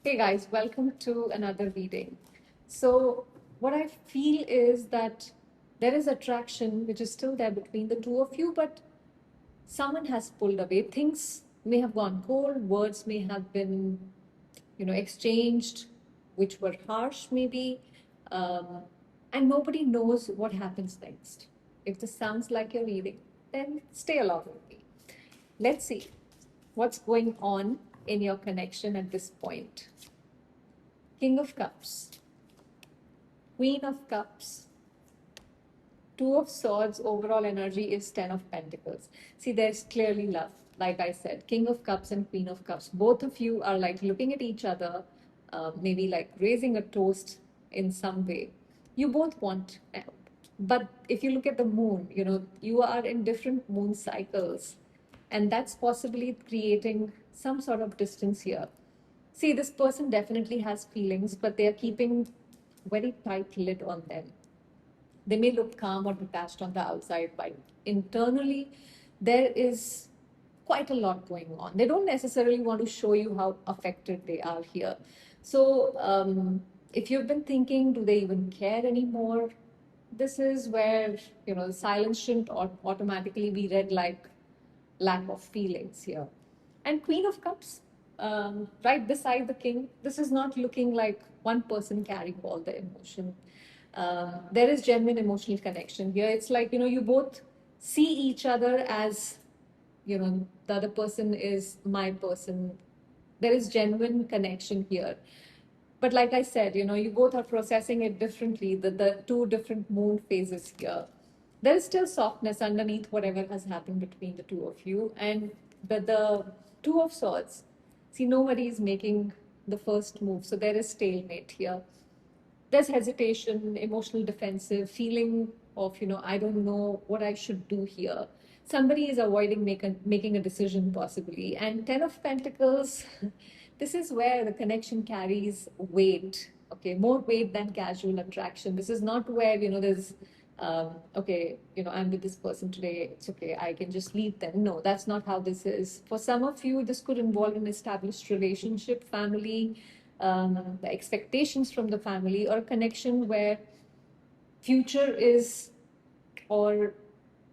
Hey guys, welcome to another reading. So, what I feel is that there is attraction which is still there between the two of you, but someone has pulled away. Things may have gone cold, words may have been, exchanged, which were harsh, maybe, um, and nobody knows what happens next. If this sounds like your reading, then stay along with me. Let's see what's going on in your connection at this point. King of Cups, Queen of Cups, Two of Swords, overall energy is Ten of Pentacles. See, there's clearly love. Like I said, King of Cups and Queen of Cups. Both of you are like looking at each other, maybe like raising a toast in some way. You both want, but if you look at the moon, you are in different moon cycles, and that's possibly creating some sort of distance here. See, this person definitely has feelings, but they are keeping very tight lid on them. They may look calm or detached on the outside, but internally, there is quite a lot going on. They don't necessarily want to show you how affected they are here. So, if you've been thinking, do they even care anymore? This is where, silence shouldn't automatically be read like lack of feelings here. And Queen of Cups, right beside the King, this is not looking like one person carrying all the emotion. There is genuine emotional connection here. It's like, you both see each other as, the other person is my person. There is genuine connection here. But like I said, you both are processing it differently, the two different moon phases here. There is still softness underneath whatever has happened between the two of you. And the Two of Swords, see, nobody is making the first move. So there is stalemate here. There's hesitation, emotional defensive, feeling of, I don't know what I should do here. Somebody is avoiding making a decision possibly. And Ten of Pentacles, this is where the connection carries weight, okay, more weight than casual attraction. This is not where, there's, okay, I'm with this person today, it's okay, I can just leave them. No, that's not how this is. For some of you, this could involve an established relationship, family, the expectations from the family, or a connection where future is or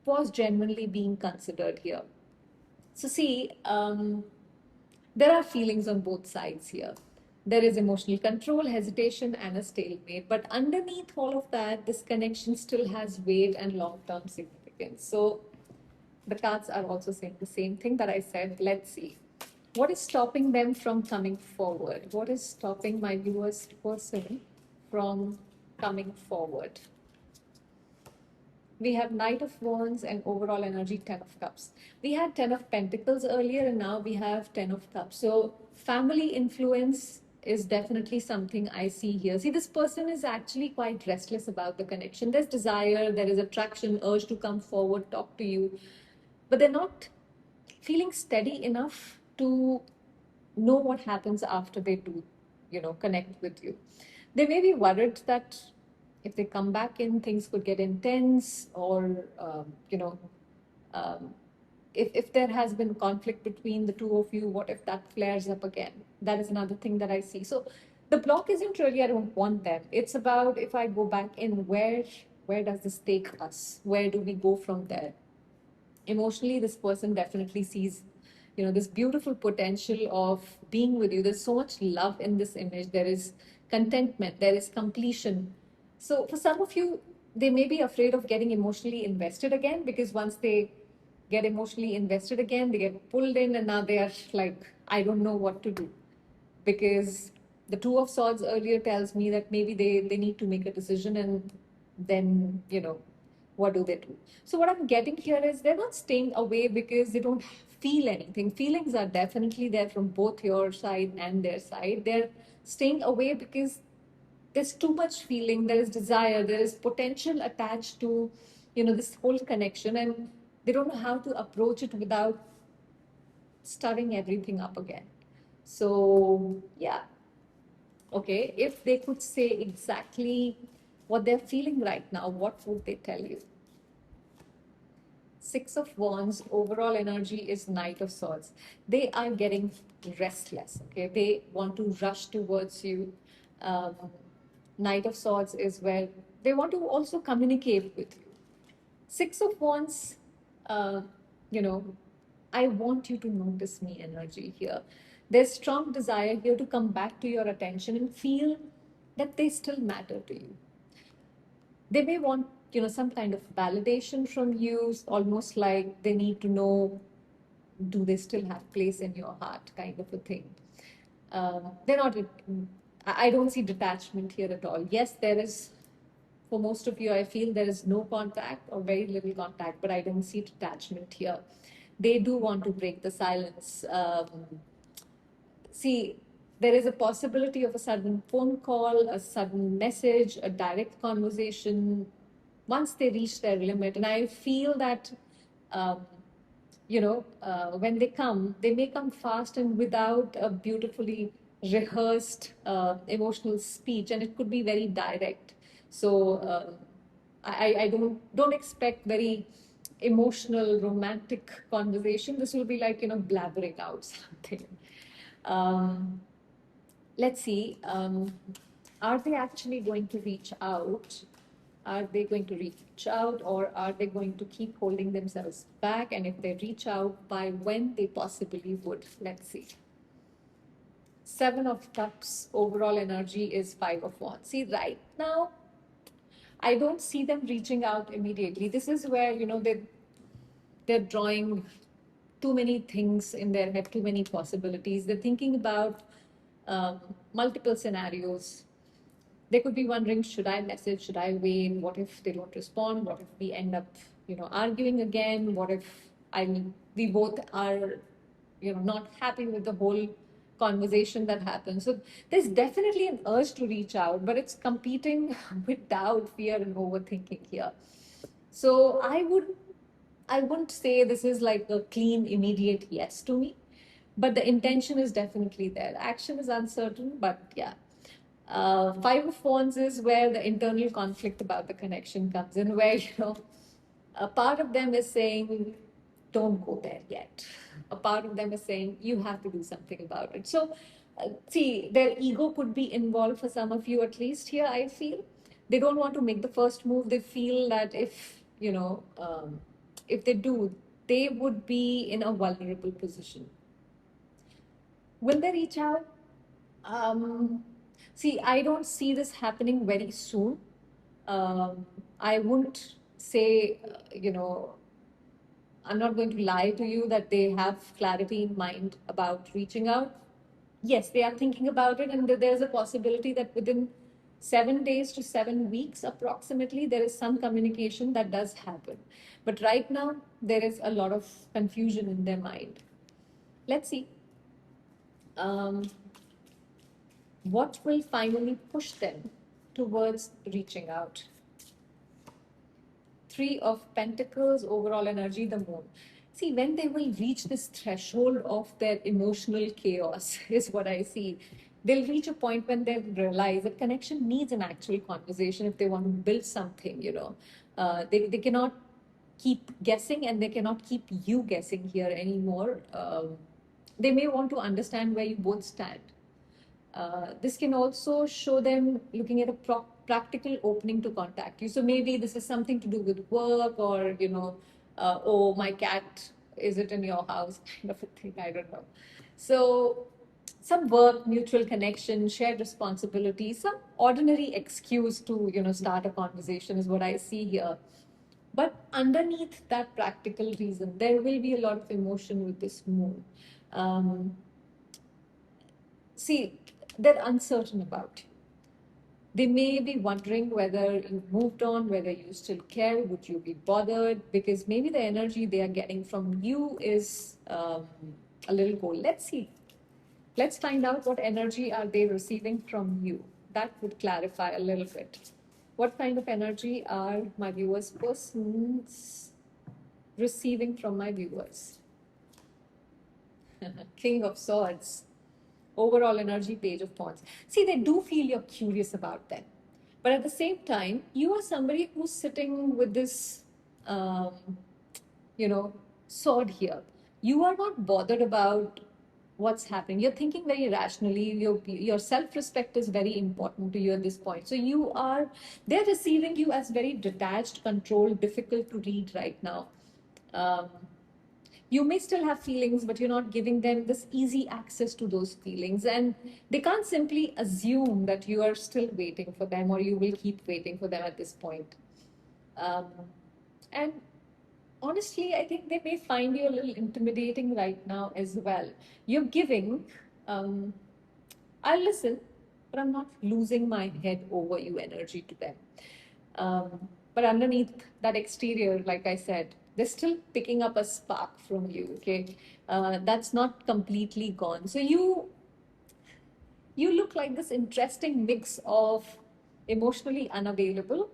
was genuinely being considered here. So, see, there are feelings on both sides here. There is emotional control, hesitation, and a stalemate. But underneath all of that, this connection still has weight and long term significance. So, the cards are also saying the same thing that I said. Let's see. What is stopping them from coming forward? What is stopping my viewers person from coming forward? We have Knight of Wands and overall energy Ten of Cups. We had Ten of Pentacles earlier, and now we have Ten of Cups. So family influence is definitely something I see here. See, this person is actually quite restless about the connection. There's desire, there is attraction, urge to come forward, talk to you, but they're not feeling steady enough to know what happens after they do, connect with you. They may be worried that if they come back in, things could get intense, or um, if there has been conflict between the two of you, what if that flares up again? That is another thing that I see. So the block isn't really I don't want them. It's about if I go back in, where does this take us? Where do we go from there? Emotionally, this person definitely sees, this beautiful potential of being with you. There's so much love in this image. There is contentment, there is completion. So for some of you, they may be afraid of getting emotionally invested again, because once they get emotionally invested again, they get pulled in, and now they are like, I don't know what to do. Because the Two of Swords earlier tells me that maybe they need to make a decision, and then, what do they do? So what I'm getting here is they're not staying away because they don't feel anything. Feelings are definitely there from both your side and their side. They're staying away because there's too much feeling, there is desire, there is potential attached to, this whole connection, and they don't know how to approach it without stirring everything up again. So yeah, okay, if they could say exactly what they're feeling right now, what would they tell you? Six of Wands, overall energy is Knight of Swords. They are getting restless. Okay, they want to rush towards you. Um, Knight of Swords is where they want to also communicate with you. Six of Wands, uh, you know, I want you to notice me energy here. There's strong desire here to come back to your attention and feel that they still matter to you. They may want, some kind of validation from you, almost like they need to know, do they still have place in your heart, kind of a thing. They're not, I don't see detachment here at all. Yes, there is, for most of you, I feel there is no contact or very little contact, but I don't see detachment here. They do want to break the silence. See, there is a possibility of a sudden phone call, a sudden message, a direct conversation once they reach their limit. And I feel that, um, when they come, they may come fast and without a beautifully rehearsed emotional speech, and it could be very direct. So I don't expect very emotional, romantic conversation. This will be like, blabbering out something. Um, let's see. Are they actually going to reach out? Are they going to reach out, or are they going to keep holding themselves back? And if they reach out, by when they possibly would? Let's see. Seven of Cups overall energy is Five of Wands. See, right now, I don't see them reaching out immediately. This is where, they're drawing too many things in their head, too many possibilities. They're thinking about multiple scenarios. They could be wondering, should I message? Should I wait? What if they don't respond? What if we end up, arguing again? What if we both are, not happy with the whole conversation that happens? So there's definitely an urge to reach out, but it's competing with doubt, fear, and overthinking here. So I wouldn't say this is like a clean, immediate yes to me, but the intention is definitely there. Action is uncertain, but yeah. Five of Wands is where the internal conflict about the connection comes in, where, a part of them is saying, don't go there yet. A part of them is saying, you have to do something about it. So, see, their ego could be involved for some of you, at least here, I feel. They don't want to make the first move. They feel that if they do, they would be in a vulnerable position. Will they reach out? See, I don't see this happening very soon. I wouldn't say, I'm not going to lie to you that they have clarity in mind about reaching out. Yes, they are thinking about it, and there's a possibility that within 7 days to 7 weeks, approximately, there is some communication that does happen. But right now, there is a lot of confusion in their mind. Let's see. What will finally push them towards reaching out? Three of Pentacles, overall energy, the Moon. See, when they will reach this threshold of their emotional chaos, is what I see. They'll reach a point when they realize that connection needs an actual conversation if they want to build something. They cannot keep guessing, and they cannot keep you guessing here anymore. They may want to understand where you both stand. This can also show them looking at a practical opening to contact you. So maybe this is something to do with work, or, oh, my cat, is it in your house? Kind of a thing. I don't know. So some work, mutual connection, shared responsibility, some ordinary excuse to, start a conversation is what I see here. But underneath that practical reason, there will be a lot of emotion with this moon. See, they're uncertain about you. They may be wondering whether you've moved on, whether you still care, would you be bothered? Because maybe the energy they are getting from you is a little cold. Let's see. Let's find out what energy are they receiving from you. That would clarify a little bit. What kind of energy are my viewers' persons receiving from my viewers? King of Swords. Overall energy, Page of Wands. See, they do feel you're curious about them. But at the same time, you are somebody who's sitting with this, sword here. You are not bothered about what's happening. You're thinking very rationally. Your self-respect is very important to you at this point. So they're receiving you as very detached, controlled, difficult to read right now. Um, you may still have feelings, but you're not giving them this easy access to those feelings. And they can't simply assume that you are still waiting for them or you will keep waiting for them at this point. Um, and honestly, I think they may find you a little intimidating right now as well. You're giving, um, I'll listen, but I'm not losing my head over you energy to them. But underneath that exterior, like I said, they're still picking up a spark from you. Okay, that's not completely gone. So you look like this interesting mix of emotionally unavailable,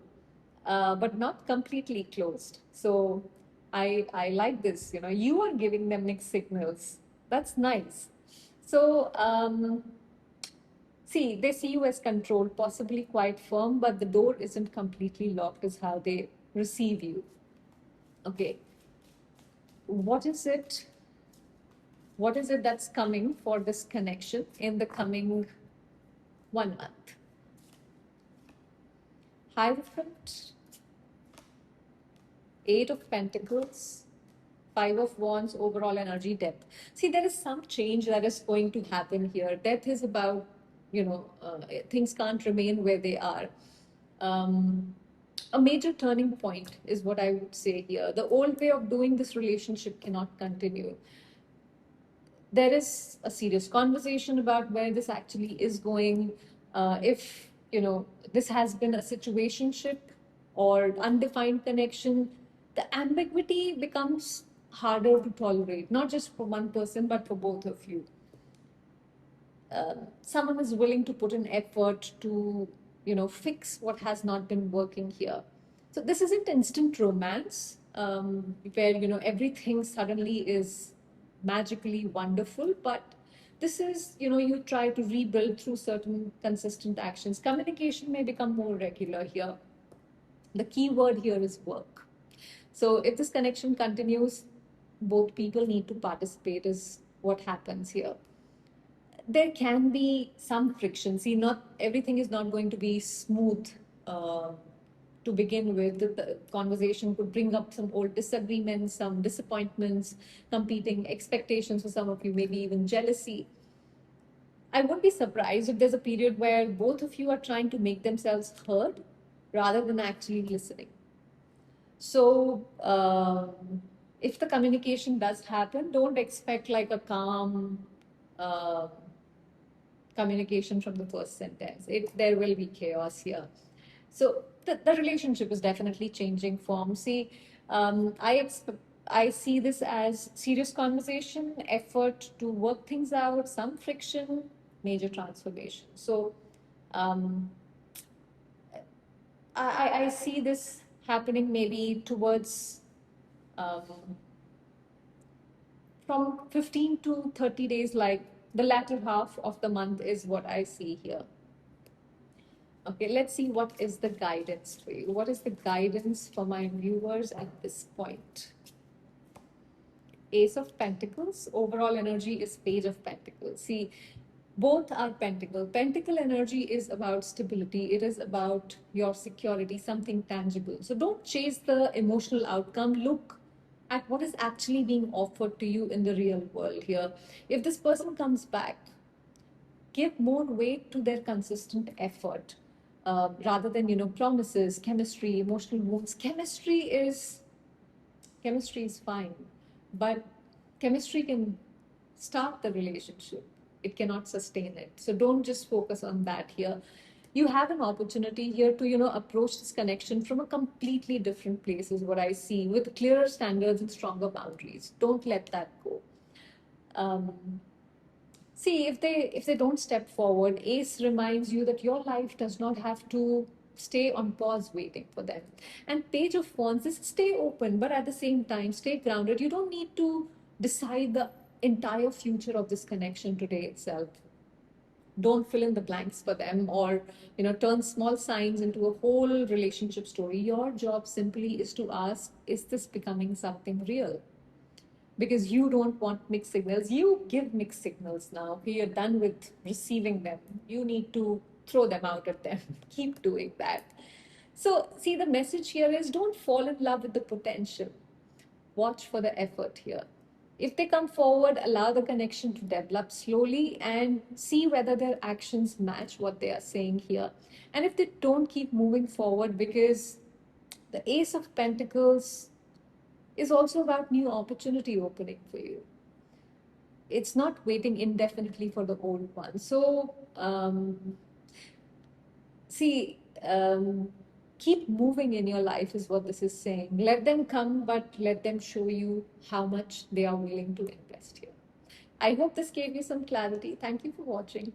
but not completely closed. So I like this. You know, you are giving them mixed signals. That's nice. So see, they see you as controlled, possibly quite firm, but the door isn't completely locked. Is how they receive you. Okay, what is it? What is it that's coming for this connection in the coming 1 month? Hierophant, Eight of Pentacles, Five of Wands, overall energy, death. See, there is some change that is going to happen here. Death is about, things can't remain where they are. A major turning point is what I would say here. The old way of doing this relationship cannot continue. There is a serious conversation about where this actually is going. If this has been a situationship or undefined connection, the ambiguity becomes harder to tolerate, not just for one person but for both of you. Someone is willing to put an effort to fix what has not been working here. So this isn't instant romance, where everything suddenly is magically wonderful, but this is you try to rebuild through certain consistent actions. Communication may become more regular here. The key word here is work. So if this connection continues, both people need to participate, is what happens here. There can be some friction. See, not everything is not going to be smooth to begin with. The conversation could bring up some old disagreements, some disappointments, competing expectations for some of you, maybe even jealousy. I wouldn't be surprised if there's a period where both of you are trying to make themselves heard rather than actually listening. So, if the communication does happen, don't expect like a calm communication from the first sentence. There will be chaos here. So the relationship is definitely changing form. See, I see this as serious conversation, effort to work things out, some friction, major transformation. So I see this happening maybe towards from 15 to 30 days, like the latter half of the month is what I see here. Okay, let's see what is the guidance for you. What is the guidance for my viewers at this point? Ace of Pentacles, overall energy is Page of Pentacles. See, both are pentacle. Pentacle energy is about stability. It is about your security, something tangible. So don't chase the emotional outcome. Look at what is actually being offered to you in the real world here. If this person comes back, give more weight to their consistent effort rather than promises, chemistry, emotional wounds. Chemistry is fine, but chemistry can start the relationship. It cannot sustain it. So don't just focus on that here. You have an opportunity here to approach this connection from a completely different place, is what I see, with clearer standards and stronger boundaries. Don't let that go. See, if they don't step forward, Ace reminds you that your life does not have to stay on pause waiting for them. And Page of Wands is stay open, but at the same time, stay grounded. You don't need to decide the entire future of this connection today itself. Don't fill in the blanks for them, or turn small signs into a whole relationship story. Your job simply is to ask, is this becoming something real? because you don't want mixed signals. You give mixed signals now. Okay, you're done with receiving them. You need to throw them out at them. Keep doing that. So, see, the message here is don't fall in love with the potential. Watch for the effort here. If they come forward, allow the connection to develop slowly and see whether their actions match what they are saying here. And if they don't, keep moving forward, because the Ace of Pentacles is also about new opportunity opening for you. It's not waiting indefinitely for the old one. So, see, keep moving in your life is what this is saying. Let them come, but let them show you how much they are willing to invest here. I hope this gave you some clarity. Thank you for watching.